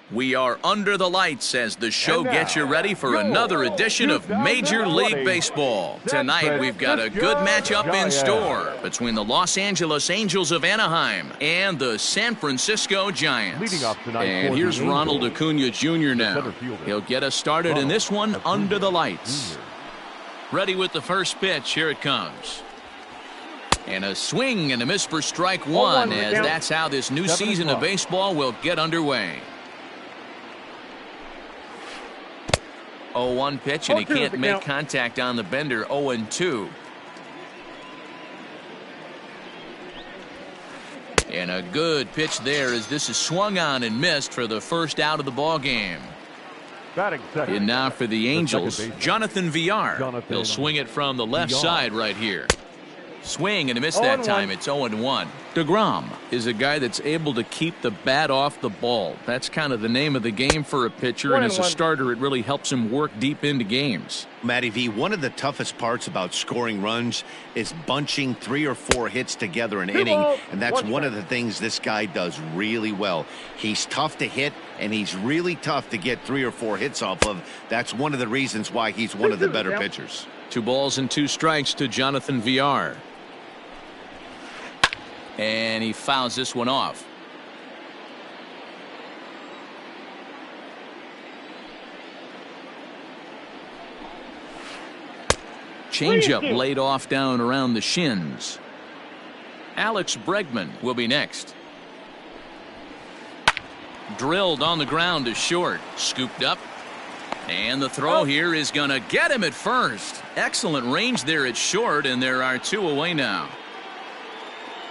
We are under the lights as the show gets you ready for another edition of Major League Baseball. Tonight we've got a good matchup in store between the Los Angeles Angels of Anaheim and the San Francisco Giants. And here's Ronald Acuna Jr. now. He'll get us started in this one under the lights. Ready with the first pitch. Here it comes. And a swing and a miss for strike one, as that's how this new season of baseball will get underway. 0-1 pitch, and he can't make contact on the bender. 0-2. And a good pitch there, as this is swung on and missed for the first out of the ball game. And now for the Angels, Jonathan Villar. He'll swing it from the left side right here. Swing and a miss that time. It's 0-1. DeGrom is a guy that's able to keep the bat off the ball. That's kind of the name of the game for a pitcher, and as a starter it really helps him work deep into games. Matty V, one of the toughest parts about scoring runs is bunching 3 or 4 hits together an inning, and that's one of the things this guy does really well. He's tough to hit, and he's really tough to get 3 or 4 hits off of. That's one of the reasons why he's one of the better pitchers. 2 balls and 2 strikes to Jonathan Villar. And he fouls this one off. Changeup laid off down around the shins. Alex Bregman will be next. Drilled on the ground to short. Scooped up. And the throw here is going to get him at first. Excellent range there at short, and there are 2 away now.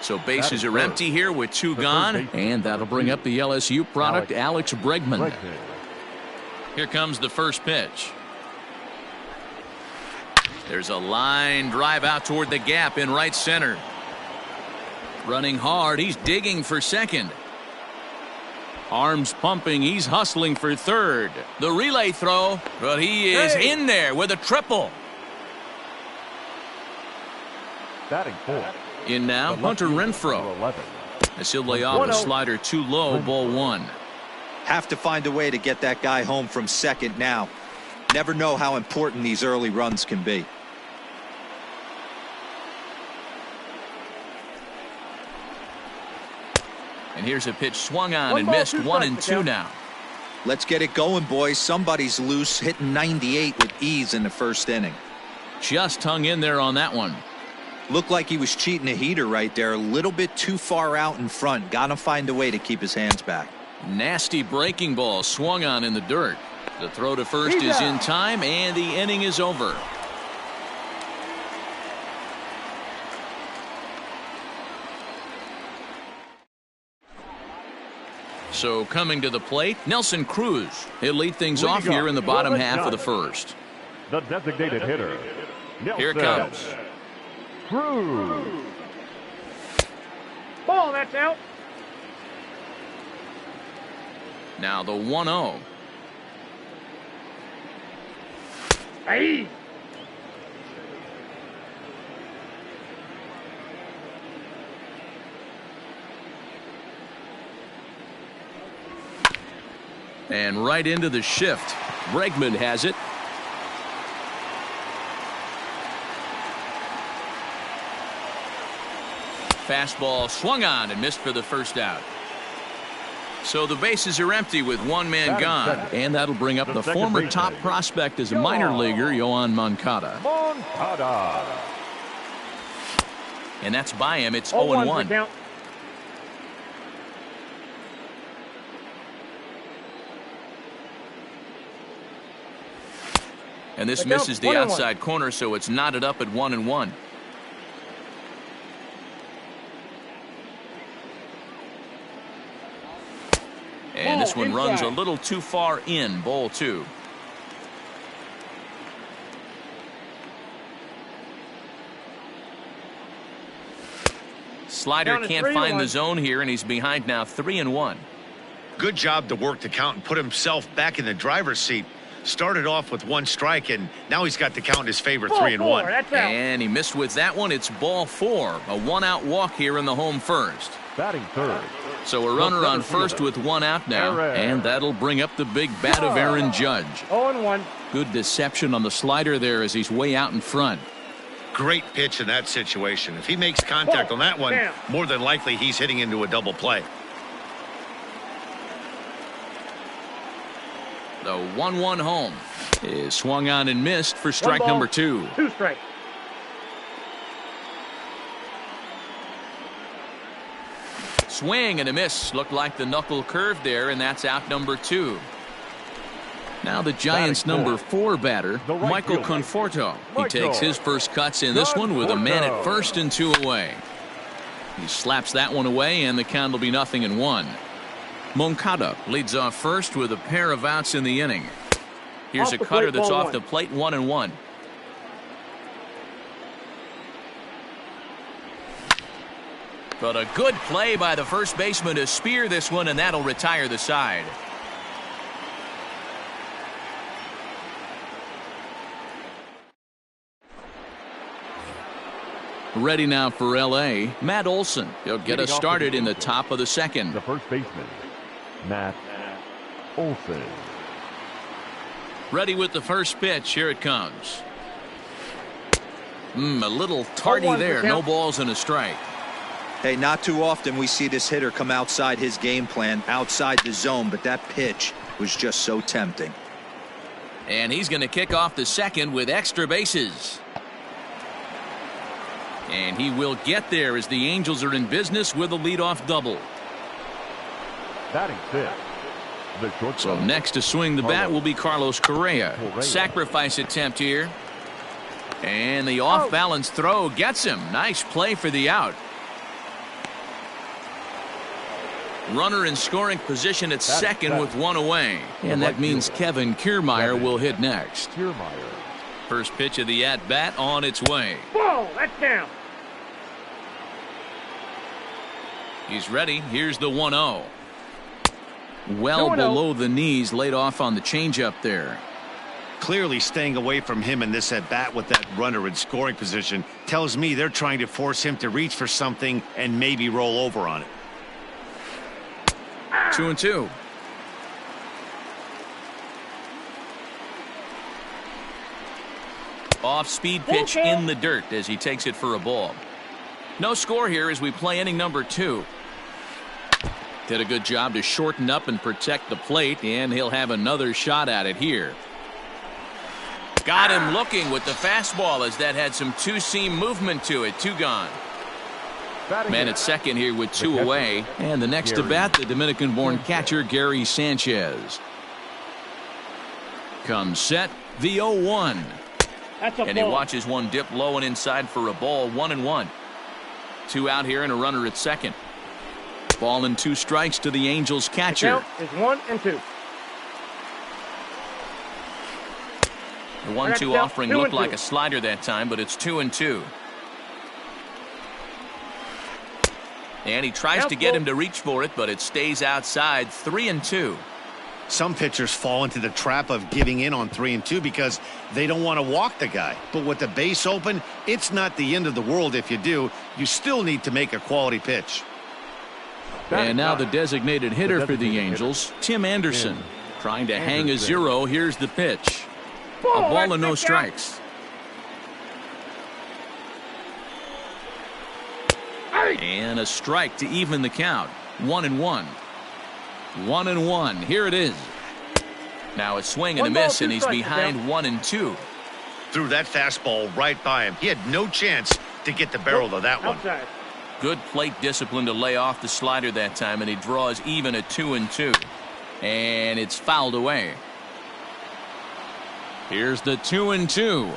So bases are empty here with 2 gone, and that'll bring up the LSU product, Alex Bregman. Here comes the first pitch. There's a line drive out toward the gap in right center. Running hard, he's digging for second. Arms pumping, he's hustling for third. The relay throw, but he is in there with a triple. Batting 4. In now, Hunter Renfroe. As he'll lay off a slider too low, ball 1. Have to find a way to get that guy home from second now. Never know how important these early runs can be. And here's a pitch swung on and missed. 1-2 now. Let's get it going, boys. Somebody's loose, hitting 98 with ease in the first inning. Just hung in there on that one. Looked like he was cheating a heater right there. A little bit too far out in front. Got to find a way to keep his hands back. Nasty breaking ball swung on in the dirt. The throw to first is in time, and the inning is over. So coming to the plate, Nelson Cruz. He'll lead things off here in the bottom half of the first. The designated hitter. Here it comes. Cruz. Ball, that's out. Now the 1-0. Hey. And right into the shift. Bregman has it. Fastball swung on and missed for the first out. So the bases are empty with 1 man gone. And that'll bring up the former top prospect as a minor leaguer, Yoan Moncada. And that's by him. It's 0-1. And this misses the outside corner, so it's knotted up at 1-1. And this one runs a little too far in, ball 2. Slider can't find the zone here, and he's behind now 3-1. Good job to work the count and put himself back in the driver's seat. Started off with 1 strike, and now he's got the count in his favor, 3-1. And he missed with that one. It's ball 4. A 1-out walk here in the home first. Batting third, So a runner on first with one out now, and that'll bring up the big bat of Aaron Judge. 0-1. Good deception on the slider there as he's way out in front. Great pitch in that situation. If he makes contact on that one, more than likely he's hitting into a double play. The 1-1 home is swung on and missed for strike number 2. 2 strikes. Swing and a miss. Looked like the knuckle curve there, and that's out number 2. Now the Giants' number 4 batter, Michael Conforto. He takes his first cuts in this one with a man at first and 2 away. He slaps that one away, and the count will be 0-1. Moncada leads off first with a pair of outs in the inning. Here's a cutter that's off the plate, 1-1. But a good play by the first baseman to spear this one, and that'll retire the side. Ready now for L.A., Matt Olson. He'll get us started in the top of the second. The first baseman, Matt Olson. Ready with the first pitch. Here it comes. A little tardy there. No balls and a strike. Hey, not too often we see this hitter come outside his game plan, outside the zone, but that pitch was just so tempting. And he's going to kick off the second with extra bases. And he will get there as the Angels are in business with a leadoff double. Batting 5th, the shortstop. So next to swing the bat will be Carlos Correa. Sacrifice attempt here. And the off-balance throw gets him. Nice play for the out. Runner in scoring position at second with 1 away. And that means Kevin Kiermaier will hit next. First pitch of the at-bat on its way. Ball, that's down. He's ready. Here's the 1-0. Well below the knees, laid off on the changeup there. Clearly staying away from him in this at-bat with that runner in scoring position tells me they're trying to force him to reach for something and maybe roll over on it. 2-2. Off-speed pitch in the dirt as he takes it for a ball. No score here as we play inning number 2. Did a good job to shorten up and protect the plate, and he'll have another shot at it here. Got him looking with the fastball as that had some two-seam movement to it. 2 gone. Man at second here with 2 away. And the next to bat, the Dominican-born catcher, Gary Sanchez. Comes set, the 0-1. And he watches one dip low and inside for a ball. 1-1. 2 out here and a runner at second. Ball and 2 strikes to the Angels catcher. The count is 1-2. The 1-2 offering looked like a slider that time, but it's 2-2. And he tries to get him to reach for it, but it stays outside. 3-2. Some pitchers fall into the trap of giving in on 3-2 because they don't want to walk the guy. But with the base open, it's not the end of the world if you do. You still need to make a quality pitch. And now the designated hitter for the Angels, Tim Anderson, trying to hang a 0. Here's the pitch. A ball and no strikes. And a strike to even the count. 1-1. 1-1. Here it is. Now a swing and a miss, and he's behind 1-2. Threw that fastball right by him. He had no chance to get the barrel of that one. Good plate discipline to lay off the slider that time, and he draws even at 2-2. And it's fouled away. Here's the 2-2.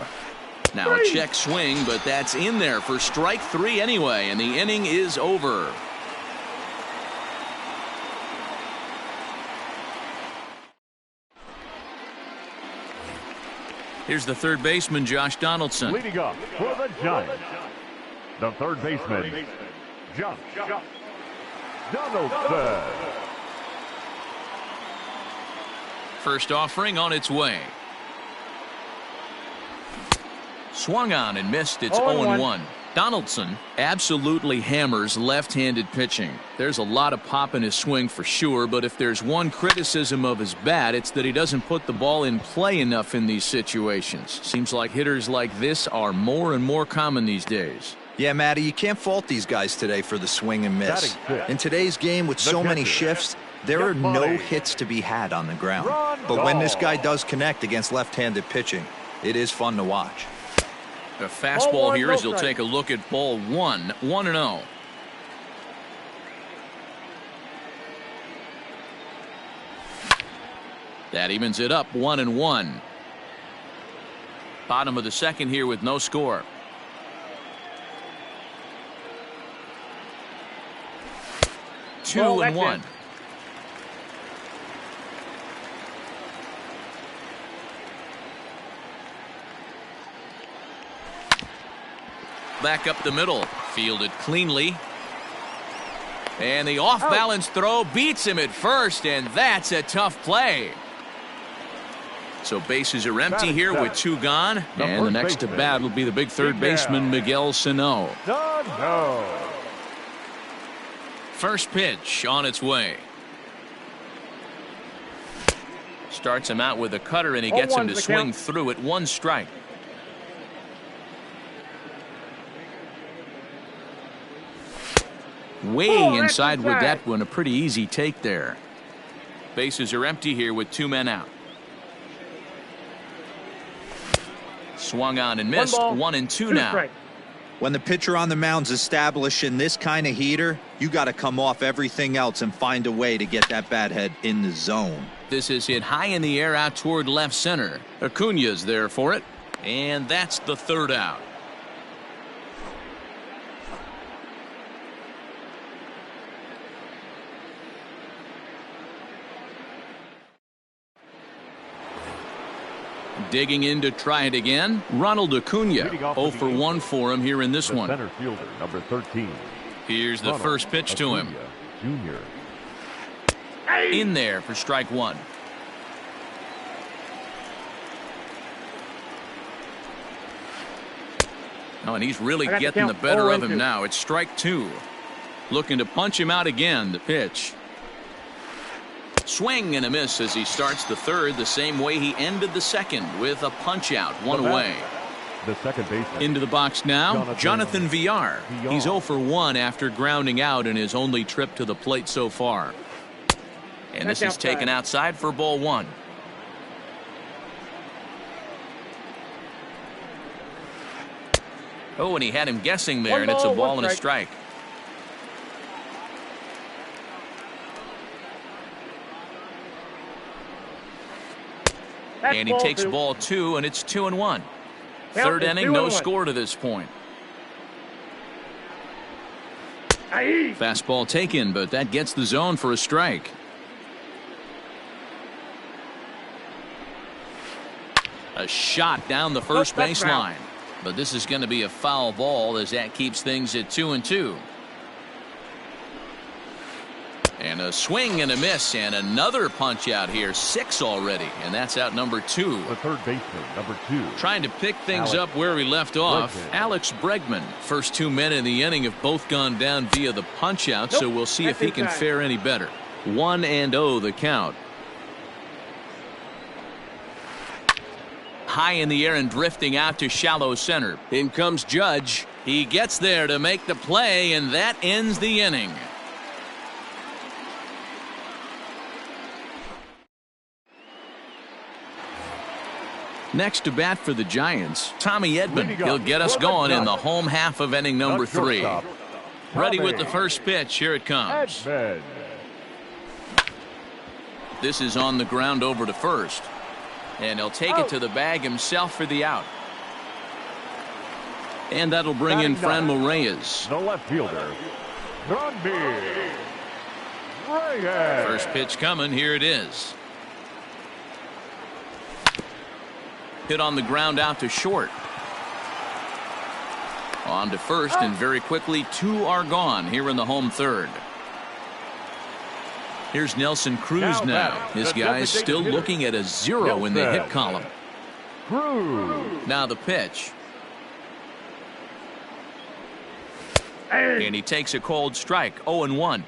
Now a check swing, but that's in there for strike 3 anyway, and the inning is over. Here's the third baseman, Josh Donaldson. Leading up for the Giants, the third baseman, Josh Donaldson. First offering on its way. Swung on and missed. It's 0-1. Donaldson absolutely hammers left-handed pitching. There's a lot of pop in his swing for sure, but if there's one criticism of his bat, it's that he doesn't put the ball in play enough in these situations. Seems like hitters like this are more and more common these days. Yeah, Matty, you can't fault these guys today for the swing and miss. In today's game with so many shifts, there are no hits to be had on the ground. But when this guy does connect against left-handed pitching, it is fun to watch. A fastball here as he'll take a look at ball 1, 1-0. That evens it up 1-1. Bottom of the second here with no score. Two and one. Back up the middle, fielded cleanly. And the off-balance throw beats him at first, and that's a tough play. So bases are empty here with 2 gone, and the next to bat will be the big third baseman, Miguel Sano. First pitch on its way. Starts him out with a cutter, and he gets him to swing through at 1 strike. Way inside with that one, a pretty easy take there. Bases are empty here with 2 men out. Swung on and missed. 1-2 now. When the pitcher on the mound's establishing this kind of heater, you got to come off everything else and find a way to get that bat head in the zone. This is hit high in the air out toward left center. Acuña's there for it, and that's the 3rd out. Digging in to try it again, Ronald Acuña. 0 for 1 for him here in this one. Center fielder, number 13. Here's the first pitch to him. Junior. In there for strike 1. Oh, and he's really getting the better of him now. It's strike 2. Looking to punch him out again. The pitch. Swing and a miss as he starts the 3rd the same way he ended the 2nd with a punch out, 1 away. The second baseman. Into the box now, Jonathan Villar. He's 0 for 1 after grounding out in his only trip to the plate so far. And this is taken outside for ball 1. Oh, and he had him guessing there, and it's a ball and a strike. And he takes ball 2, and it's 2-1. 3rd inning, no score to this point. Fastball taken, but that gets the zone for a strike. A shot down the first baseline. But this is going to be a foul ball as that keeps things at 2-2. And a swing and a miss, and another punch out here. 6 already, and that's out number 2. The third baseman, number 2. Trying to pick things up where we left off. Alex Bregman. First 2 men in the inning have both gone down via the punch out, so we'll see if he can fare any better. 1-0 the count. High in the air and drifting out to shallow center. In comes Judge. He gets there to make the play, and that ends the inning. Next to bat for the Giants, Tommy Edman. He'll get us going in the home half of inning number 3. Ready with the first pitch. Here it comes. This is on the ground over to first. And he'll take it to the bag himself for the out. And that'll bring in Franmil Reyes. The left fielder, Reyes. First pitch coming. Here it is. Hit on the ground out to short. On to first, and very quickly 2 are gone here in the home 3rd. Here's Nelson Cruz now. This guy's still looking at a 0 in the hit column. Now the pitch. And he takes a cold strike, 0-1.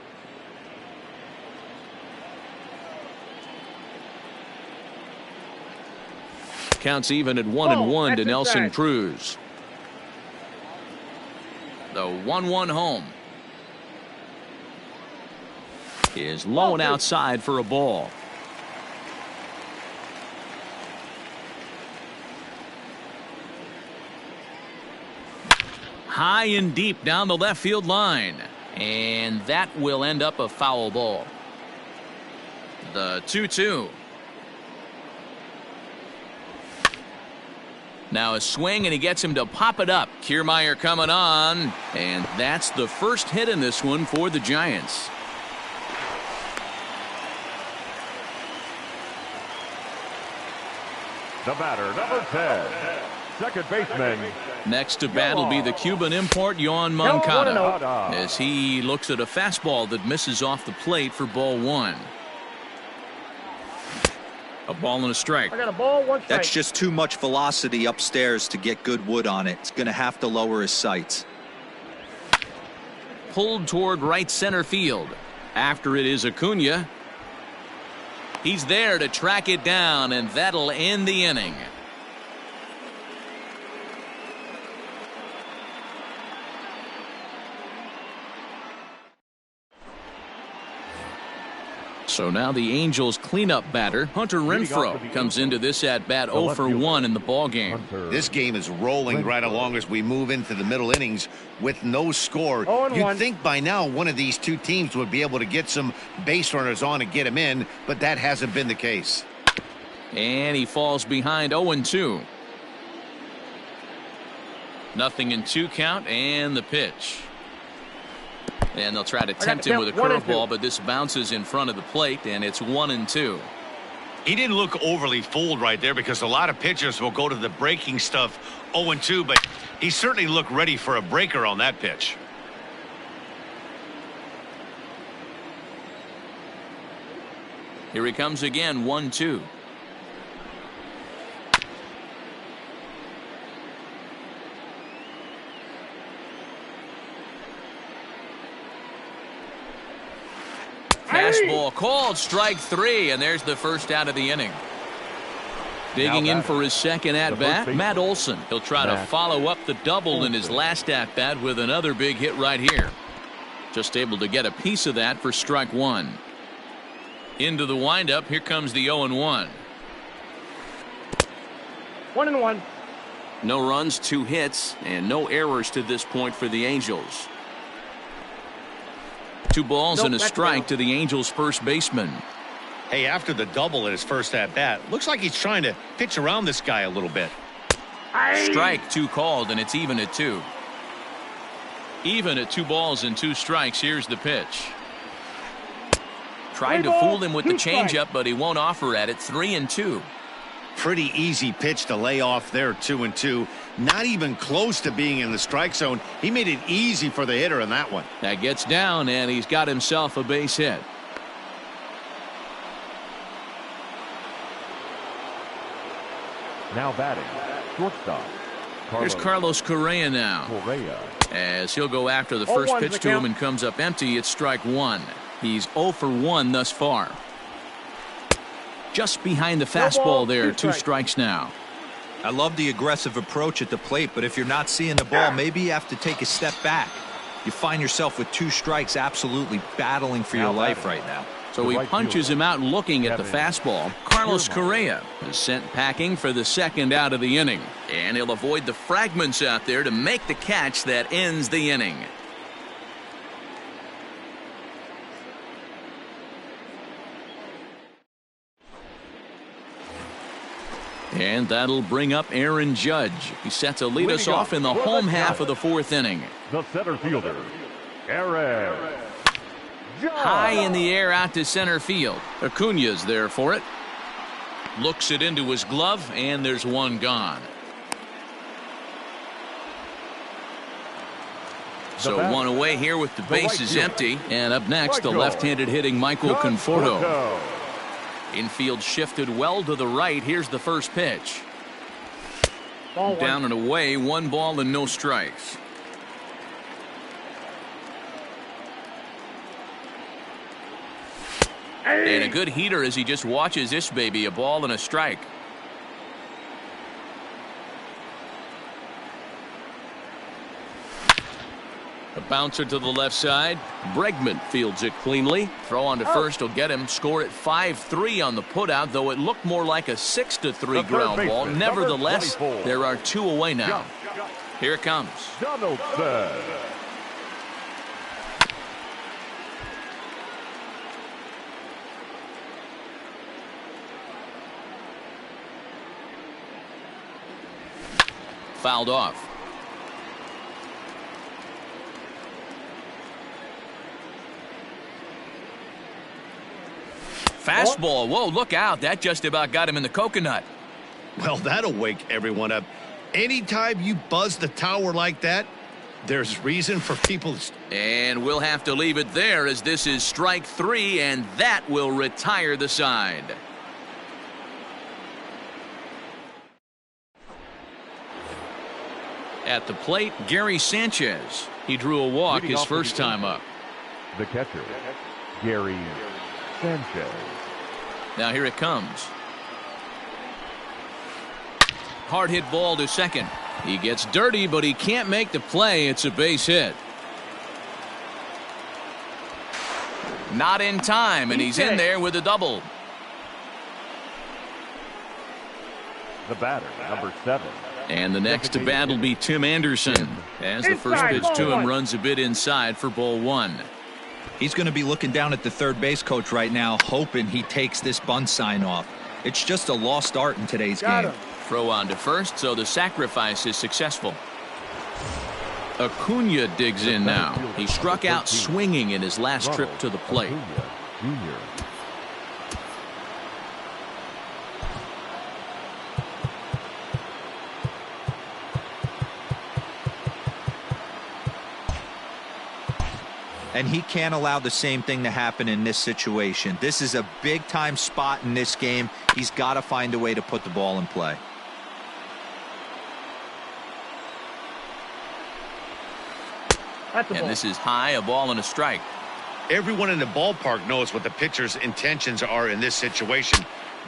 Counts even at 1-1 to Nelson Cruz. The 1-1 home is low and outside for a ball. High and deep down the left field line, and that will end up a foul ball. The 2-2. Now a swing, and he gets him to pop it up. Kiermaier coming on, and that's the first hit in this one for the Giants. The batter, number 10, second baseman. Next to bat will be the Cuban import, Yoan Moncada, as he looks at a fastball that misses off the plate for ball 1. A ball and a strike. I got a ball, 1 strike. That's just too much velocity upstairs to get good wood on it. It's going to have to lower his sights. Pulled toward right center field. After it is Acuna. He's there to track it down, and that'll end the inning. So now the Angels cleanup batter, Hunter Renfroe, comes into this at-bat 0 for 1 in the ballgame. This game is rolling right along as we move into the middle innings with no score. You'd think by now one of these two teams would be able to get some base runners on and get him in, but that hasn't been the case. And he falls behind 0-2. Nothing in 2 count, and the pitch. And they'll try to tempt him with a curveball, but this bounces in front of the plate, and it's 1-2. He didn't look overly fooled right there because a lot of pitchers will go to the breaking stuff 0-2, but he certainly looked ready for a breaker on that pitch. Here he comes again, 1-2. Fastball called, strike 3, and there's the first out of the inning. Digging in for his second at-bat, Matt Olson. He'll try to follow up the double in his last at-bat with another big hit right here. Just able to get a piece of that for strike 1. Into the windup, here comes the 0-1. 1-1. No runs, 2 hits, and no errors to this point for the Angels. 2 balls and a strike to the Angels' first baseman. Hey, after the double in his first at-bat, looks like he's trying to pitch around this guy a little bit. Strike 2 called, and it's even at 2. Even at 2 balls and 2 strikes. Here's the pitch. Tried to fool him with the changeup, but he won't offer at it. 3-2. Pretty easy pitch to lay off there, 2-2. Not even close to being in the strike zone. He made it easy for the hitter in that one. That gets down, and he's got himself a base hit. Now batting, shortstop. Here's Carlos Correa now. As he'll go after the first pitch to him and comes up empty. It's strike 1. He's 0 for 1 thus far. Just behind the fastball there. 2 strikes now. I love the aggressive approach at the plate, but if you're not seeing the ball, maybe you have to take a step back. You find yourself with 2 strikes absolutely battling for your life right now. So he punches him out looking at the fastball. Carlos Correa is sent packing for the second out of the inning. And he'll avoid the fragments out there to make the catch that ends the inning. And that'll bring up Aaron Judge. He set to lead us off in the home half of the 4th inning. The center fielder, Aaron Judge. High in the air out to center field. Acuna's there for it. Looks it into his glove, and there's one gone. So one away here with the bases empty. And up next, the left-handed hitting Michael Conforto. Infield shifted well to the right. Here's the first pitch. Down and away, 1 ball and no strikes. And a good heater as he just watches this baby, a ball and a strike. A bouncer to the left side. Bregman fields it cleanly. Throw on to first will get him. Score at 5-3 on the putout, though it looked more like a 6-3 ground ball. Nevertheless, there are 2 away now. Here it comes. Fouled off. Fastball. Whoa, look out. That just about got him in the coconut. Well, that'll wake everyone up. Anytime you buzz the tower like that, there's reason for people to... And we'll have to leave it there as this is strike 3, and that will retire the side. At the plate, Gary Sanchez. He drew a walk his first time up. The catcher, Gary Sanchez. Now here it comes. Hard hit ball to second. He gets dirty, but he can't make the play. It's a base hit. Not in time, and he's in there with a double. The batter, number 7. And the next to bat will be Tim Anderson, as the first pitch to him runs a bit inside for ball 1. He's going to be looking down at the third base coach right now, hoping he takes this bunt sign off. It's just a lost art in today's game. Throw on to first, so the sacrifice is successful. Acuna digs in now. He struck out swinging in his last trip to the plate. And he can't allow the same thing to happen in this situation. This is a big-time spot in this game. He's got to find a way to put the ball in play. And this is high, a ball and a strike. Everyone in the ballpark knows what the pitcher's intentions are in this situation.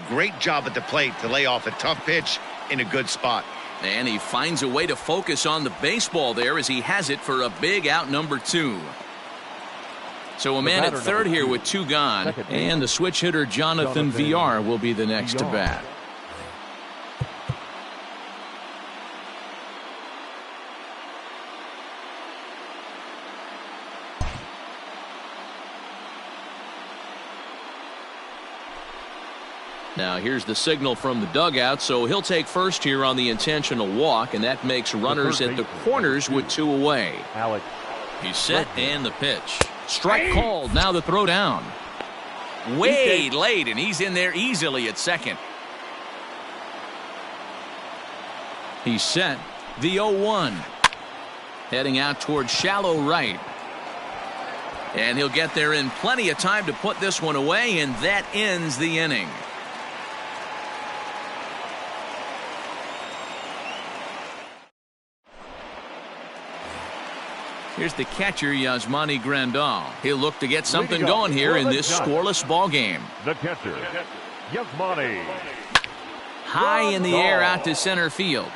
Great job at the plate to lay off a tough pitch in a good spot. And he finds a way to focus on the baseball there as he has it for a big out number 2. So a man at third here with 2 gone, and the switch hitter Jonathan Villar will be the next to bat. Now here's the signal from the dugout, so he'll take first here on the intentional walk, and that makes runners at the corners with 2 away. He's set and the pitch. Strike called. Now the throw down. Way late, and he's in there easily at second. He's set. The 0-1. Heading out towards shallow right. And he'll get there in plenty of time to put this one away, and that ends the inning. Here's the catcher, Yasmani Grandal. He'll look to get something going here in this scoreless ball game. The catcher, Yasmani. High in the air out to center field.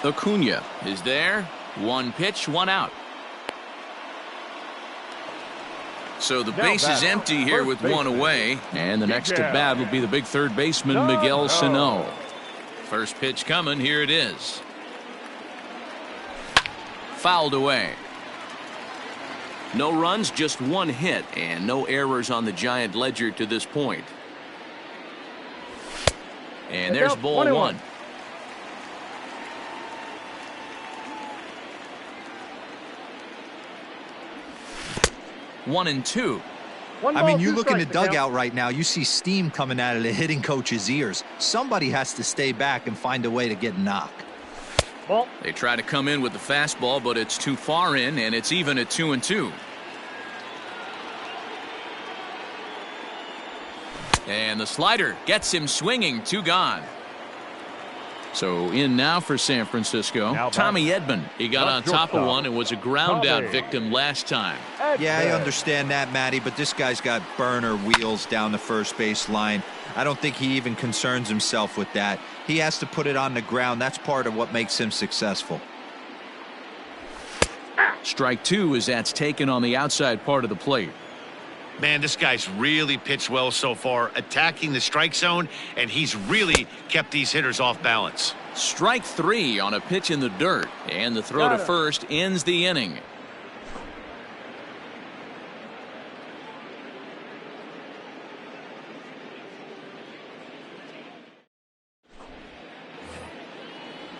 Acuna is there. 1 pitch, 1 out. So the base is empty here with 1 away. And the next to bat will be the big third baseman, Miguel Sano. First pitch coming. Here it is. Fouled away. No runs, just 1 hit, and no errors on the Giant ledger to this point. And there's ball 1. One and 2. I mean, you look in the dugout right now, you see steam coming out of the hitting coach's ears. Somebody has to stay back and find a way to get a knock. They try to come in with the fastball, but it's too far in, and it's even at 2-2. And the slider gets him swinging. 2 gone. So in now for San Francisco, Tommy Edman. He got on top of one and was a ground out victim last time. Yeah, I understand that, Matty, but this guy's got burner wheels down the first base line. I don't think he even concerns himself with that. He has to put it on the ground. That's part of what makes him successful. Strike two as that's taken on the outside part of the plate. Man, this guy's really pitched well so far, attacking the strike zone, and he's really kept these hitters off balance. Strike three on a pitch in the dirt, and the throw to first ends the inning.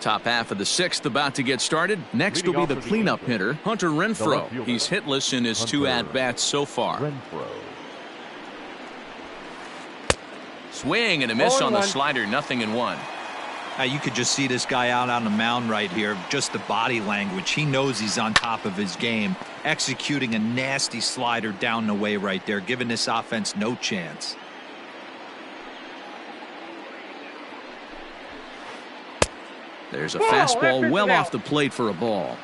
Top half of the sixth about to get started. Next will be the cleanup hitter, Hunter Renfroe. He's hitless in his two at-bats so far. Swing and a miss on the slider, 0-1. You could just see this guy out on the mound right here. Just the body language. He knows he's on top of his game. Executing a nasty slider down the way right there, giving this offense no chance. There's a fastball well off the plate for a ball.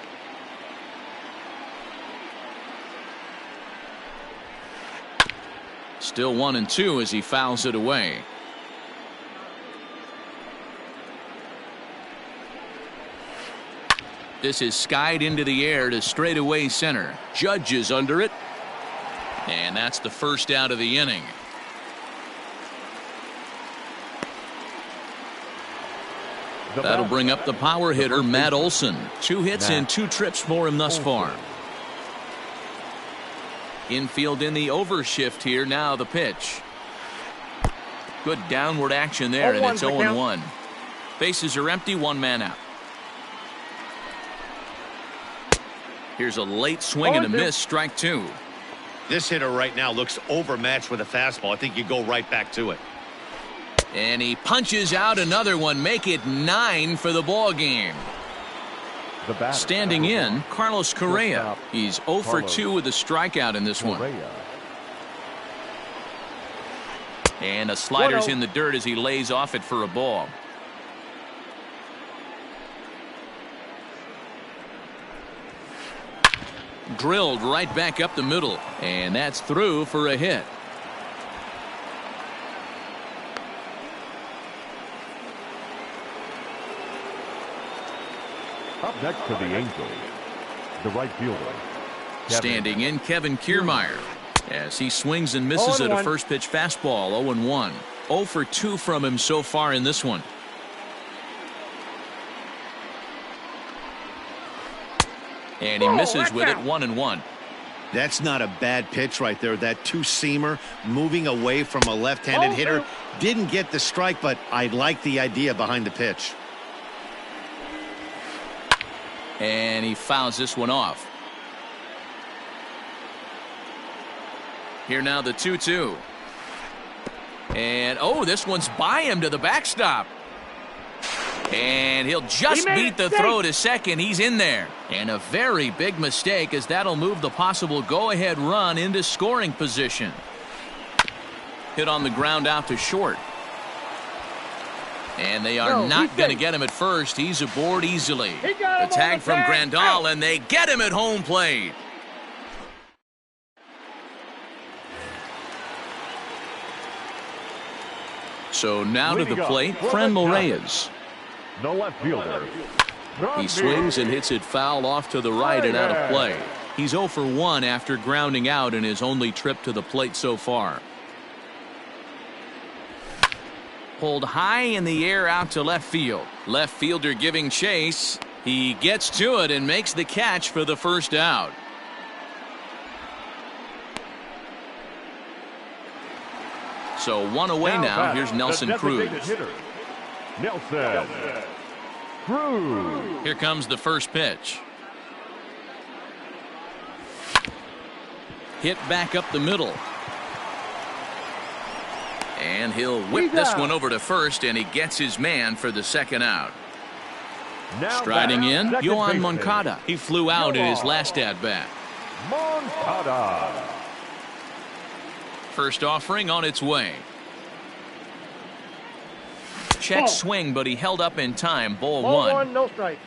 Still 1-2 as he fouls it away. This is skied into the air to straightaway center. Judge is under it. And that's the first out of the inning. That'll bring up the power hitter, Matt Olson. 2 hits and 2 trips for him thus far. Infield in the overshift here. Now the pitch. Good downward action there, and it's 0-1. Bases are empty, 1 man out. Here's a late swing and a miss, strike 2. This hitter right now looks overmatched with a fastball. I think you go right back to it. And he punches out another one, make it 9 for the ball game. Standing in, Carlos Correa. He's 0 for 2 with a strikeout in this one. And a slider's in the dirt as he lays off it for a ball. Drilled right back up the middle, and that's through for a hit. Up next to the Angels, the right fielder. Standing in, Kevin Kiermaier, as he swings and misses at a first pitch fastball. 0-1. 0 for 2 from him so far in this one. And he misses with it. 1-1. That's not a bad pitch right there. That two-seamer moving away from a left-handed hitter. Didn't get the strike, but I like the idea behind the pitch. And he fouls this one off. Here now the 2-2. And this one's by him to the backstop. And he'll just beat the throw to second. He's in there. And a very big mistake, as that'll move the possible go-ahead run into scoring position. Hit on the ground out to short. And they are not going to get him at first. He's aboard easily. The tag from Grandal, and they get him at home plate. So now to the plate, Franmil Reyes. The left fielder. He swings and hits it foul off to the right and out of play. He's 0 for 1 after grounding out in his only trip to the plate so far. Pulled high in the air out to left field. Left fielder giving chase. He gets to it and makes the catch for the first out. So 1 away now. Here's Nelson Cruz. Nelson Cruz. Here comes the first pitch. Hit back up the middle. And he'll whip this one over to first, and he gets his man for the second out. Striding in, Yohan Moncada. He flew out in his last at-bat. Moncada. First offering on its way. Check swing, but he held up in time. Ball 1. No strike.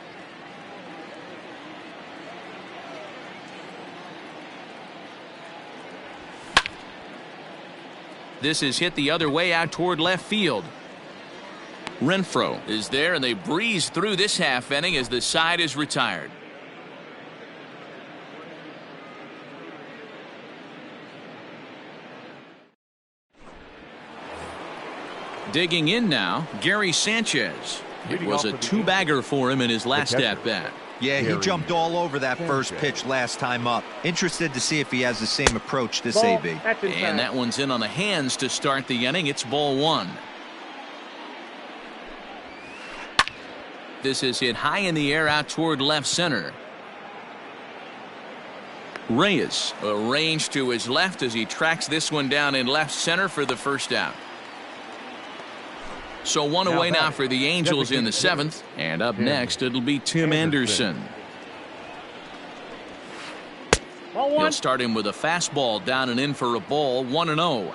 This is hit the other way out toward left field. Renfroe is there, and they breeze through this half inning as the side is retired. Digging in now, Gary Sanchez. It was a two-bagger for him in his last at-bat. Yeah, he jumped all over that first pitch last time up. Interested to see if he has the same approach this AB. And that one's in on the hands to start the inning. It's ball one. This is hit high in the air out toward left center. Reyes arranged to his left as he tracks this one down in left center for the first out. So one away now for the Angels in the seventh. And up next, it'll be Tim Anderson. He'll start him with a fastball down and in for a ball, 1-0.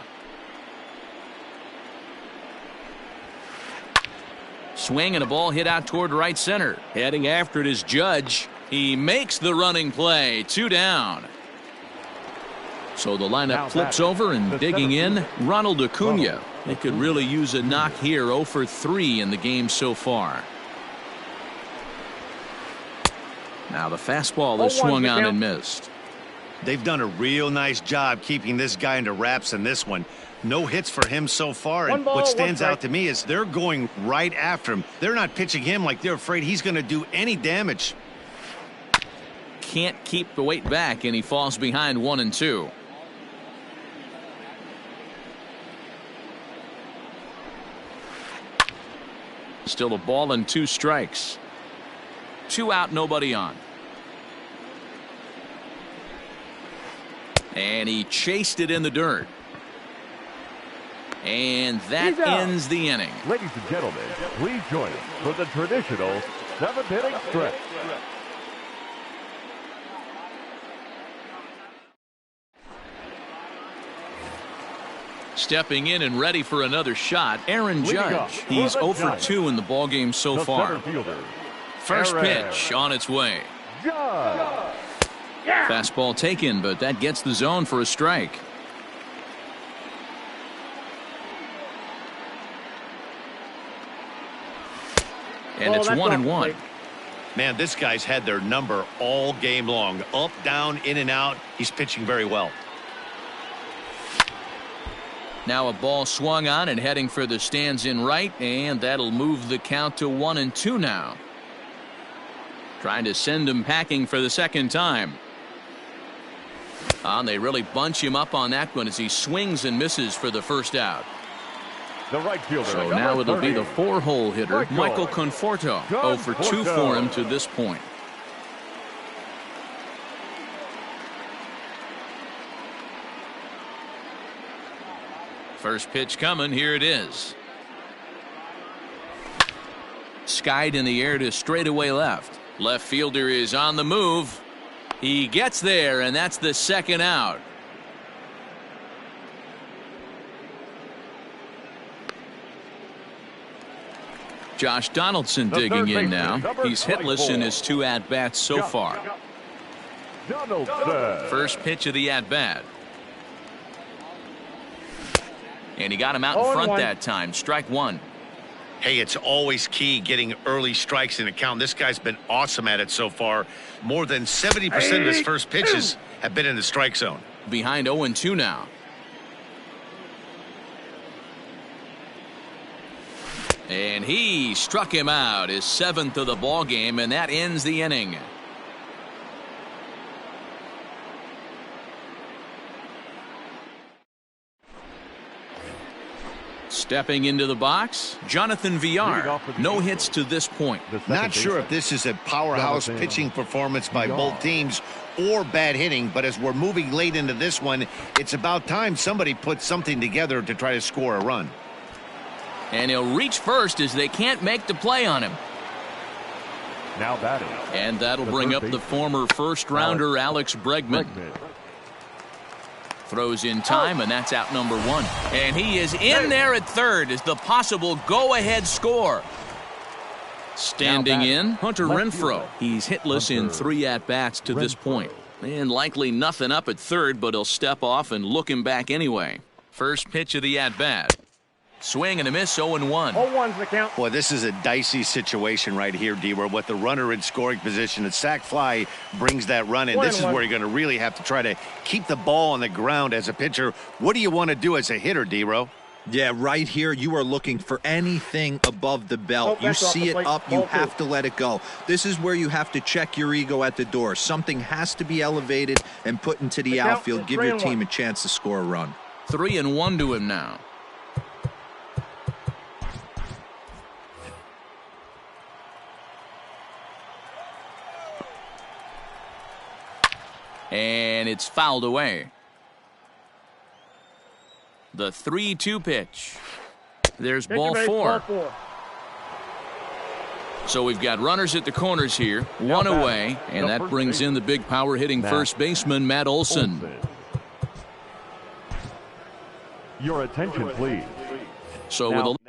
Swing and a ball hit out toward right center. Heading after it is Judge. He makes the running play. 2 down. So the lineup flips over, and digging in, Ronald Acuna. They could really use a knock here. 0 for 3 in the game so far. Now the fastball is swung on and missed. They've done a real nice job keeping this guy into wraps in this one. No hits for him so far, and what stands out to me is they're going right after him. They're not pitching him like they're afraid he's going to do any damage. Can't keep the weight back, and he falls behind 1-2. Still a ball and 2 strikes. 2 out, nobody on. And he chased it in the dirt. And that ends the inning. Ladies and gentlemen, please join us for the traditional 7th inning stretch. Stepping in and ready for another shot, Aaron Judge. He's 0 for 2 in the ballgame so far. First pitch on its way. Fastball taken, but that gets the zone for a strike. And it's 1-1. Man, this guy's had their number all game long. Up, down, in and out. He's pitching very well. Now a ball swung on and heading for the stands in right, and that'll move the count to 1-2 now. Trying to send him packing for the second time. They really bunch him up on that one as he swings and misses for the first out. The right fielder. So now it'll be the 4-hole hitter, Michael Conforto. 0 for 2 for him to this point. First pitch coming. Here it is. Skied in the air to straightaway left. Left fielder is on the move. He gets there, and that's the second out. Josh Donaldson digging in now. He's hitless in his 2 at-bats so far. First pitch of the at-bat. And he got him out in front that time. Strike 1. Hey, it's always key getting early strikes in a count. This guy's been awesome at it so far. More than 70% of his first pitches have been in the strike zone. Behind 0-2 now. And he struck him out, his 7th of the ball game, and that ends the inning. Stepping into the box, Jonathan Villar. No hits to this point. Not sure if this is a powerhouse pitching performance by both teams or bad hitting, but as we're moving late into this one, it's about time somebody puts something together to try to score a run. And he'll reach first as they can't make the play on him. Now batting. And that'll bring up the former first-rounder Alex Bregman. Throws in time, and that's out number 1. And he is in there at third as the possible go-ahead score. Standing in, Hunter Renfroe. He's hitless in 3 at-bats to this point. And likely nothing up at third, but he'll step off and look him back anyway. First pitch of the at-bat. Swing and a miss, 0-1. 0-1's the count. Boy, this is a dicey situation right here, D-Where with the runner in scoring position. A sac fly brings that run in. This is where you're going to really have to try to keep the ball on the ground as a pitcher. What do you want to do as a hitter, D-Row? Yeah, right here, you are looking for anything above the belt. You see it up, you have to let it go. This is where you have to check your ego at the door. Something has to be elevated and put into the outfield. Give your team a chance to score a run. 3-1 to him now. And it's fouled away. The 3-2 pitch. There's ball 4. So we've got runners at the corners here, one away, and that brings in the big power hitting first baseman, Matt Olson. Your attention, please. So with a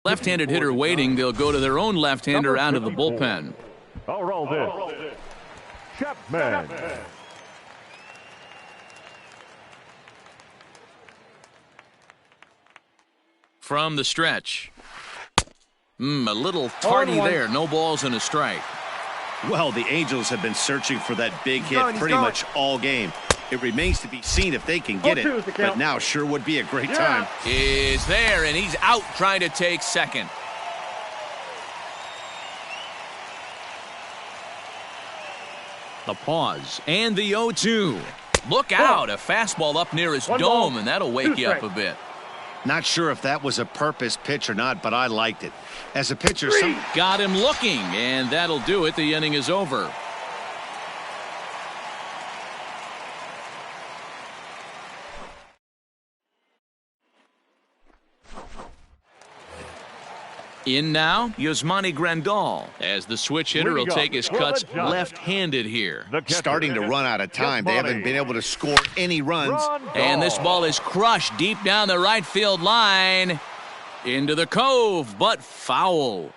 left-handed hitter waiting, they'll go to their own left-hander out of the bullpen. I'll roll this. Chapman. From the stretch. A little tardy there. No balls and a strike. Well, the Angels have been searching for that big hit pretty much all game. It remains to be seen if they can get it, but now sure would be a great time. Is there, and he's out trying to take second. The pause and the 0-2. Look out, a fastball up near his dome, and that'll wake you up a bit. Not sure if that was a purpose pitch or not, but I liked it. As a pitcher, got him looking, and that'll do it. The inning is over. In now, Yasmani Grandal, as the switch hitter will take his cuts left-handed here. Starting to run out of time. They haven't been able to score any runs. And this ball is crushed deep down the right field line. Into the cove, but foul.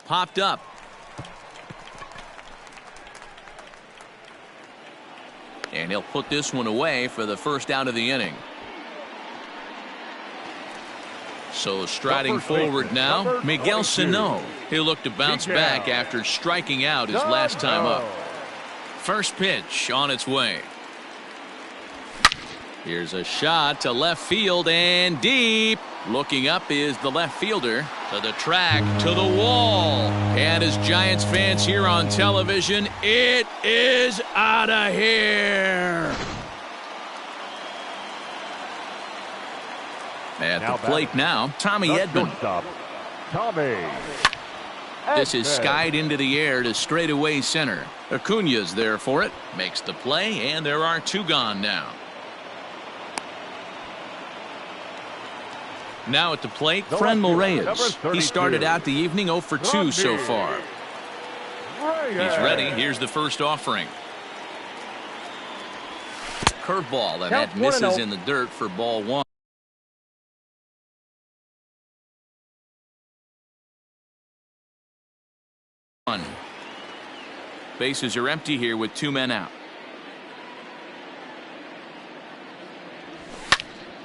Popped up. And he'll put this one away for the first out of the inning. So striding forward now, Miguel Sano. He'll look to bounce back after striking out his last time up. First pitch on its way. Here's a shot to left field and deep. Looking up is the left fielder. To the track, to the wall. And as Giants fans here on television, it is out of here. At the plate now, Tommy Edman. This is skied into the air to straightaway center. Acuna's there for it. Makes the play, and there are 2 gone now. Now at the plate, Franmil Reyes. He started out the evening 0 for 2 so far. He's ready. Here's the first offering. Curveball, and that misses in the dirt for ball 1. Bases are empty here with 2 men out.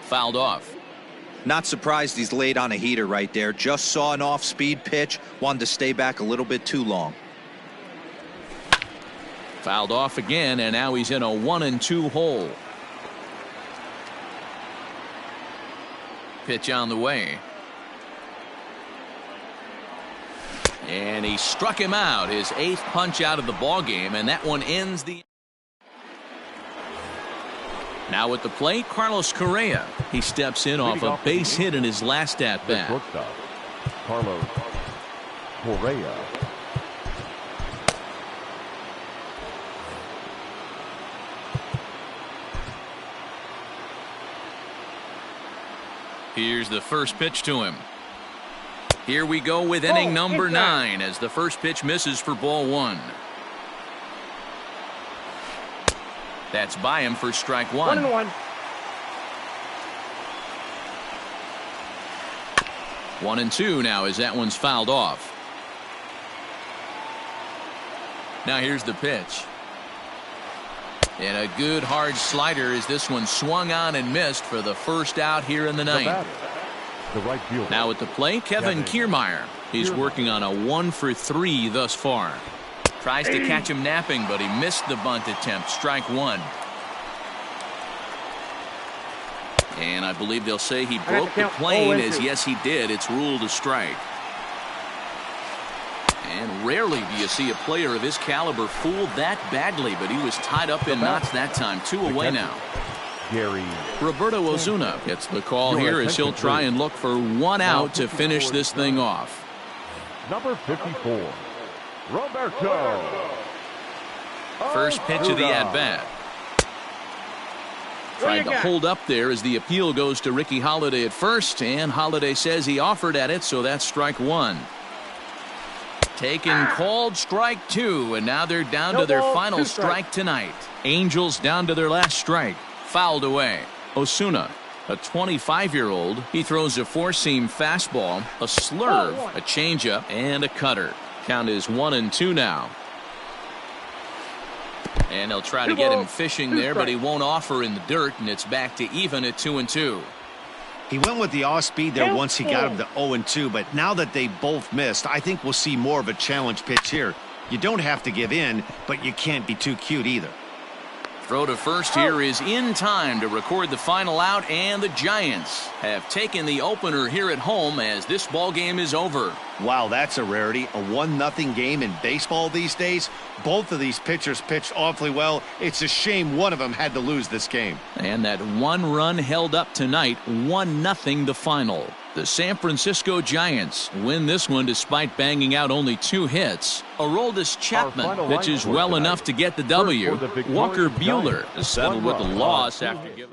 Fouled off. Not surprised he's laid on a heater right there. Just saw an off-speed pitch. Wanted to stay back a little bit too long. Fouled off again, and now he's in a 1-2 hole. Pitch on the way. And he struck him out. His 8th punch out of the ball game, and that one ends the... Now at the plate, Carlos Correa. He steps in off a base hit in his last at-bat. Carlos Correa. Here's the first pitch to him. Here we go with inning number 9 as the first pitch misses for ball 1. That's by him for strike 1. 1-1. 1-2 now as that one's fouled off. Now here's the pitch. And a good hard slider as this one swung on and missed for the first out here in the ninth. Now at the plate, Kevin Kiermaier. He's working on a 1-for-3 thus far. Tries to catch him napping, but he missed the bunt attempt. Strike 1. And I believe they'll say he broke the plane, as yes he did. It's ruled a strike. And rarely do you see a player of his caliber fooled that badly, but he was tied up in knots that time. 2 away now. Roberto Ozuna gets the call here as he'll try and look for 1 out to finish this thing off. Number 54, Roberto. First pitch of the at-bat. Tried to hold up there as the appeal goes to Ricky Holiday at first, and Holiday says he offered at it, so that's strike 1. Taken, called, strike 2, and now they're down to their final strike tonight. Angels down to their last strike. Fouled away. Osuna, a 25-year-old, he throws a 4-seam fastball, a slurve, a changeup, and a cutter. Count is 1-2 now. And they'll try to get him fishing there, but he won't offer in the dirt, and it's back to even at 2-2. He went with the off-speed there once he got him to 0-2, but now that they both missed, I think we'll see more of a challenge pitch here. You don't have to give in, but you can't be too cute either. Throw to first here is in time to record the final out, and the Giants have taken the opener here at home as this ball game is over. Wow, that's a rarity. A 1-0 game in baseball these days. Both of these pitchers pitched awfully well. It's a shame one of them had to lose this game. And that 1 run held up tonight, 1-0 the final. The San Francisco Giants win this one despite banging out only 2 hits. Aroldis Chapman pitches well enough to get the W. Walker Buehler is settled with the loss after giving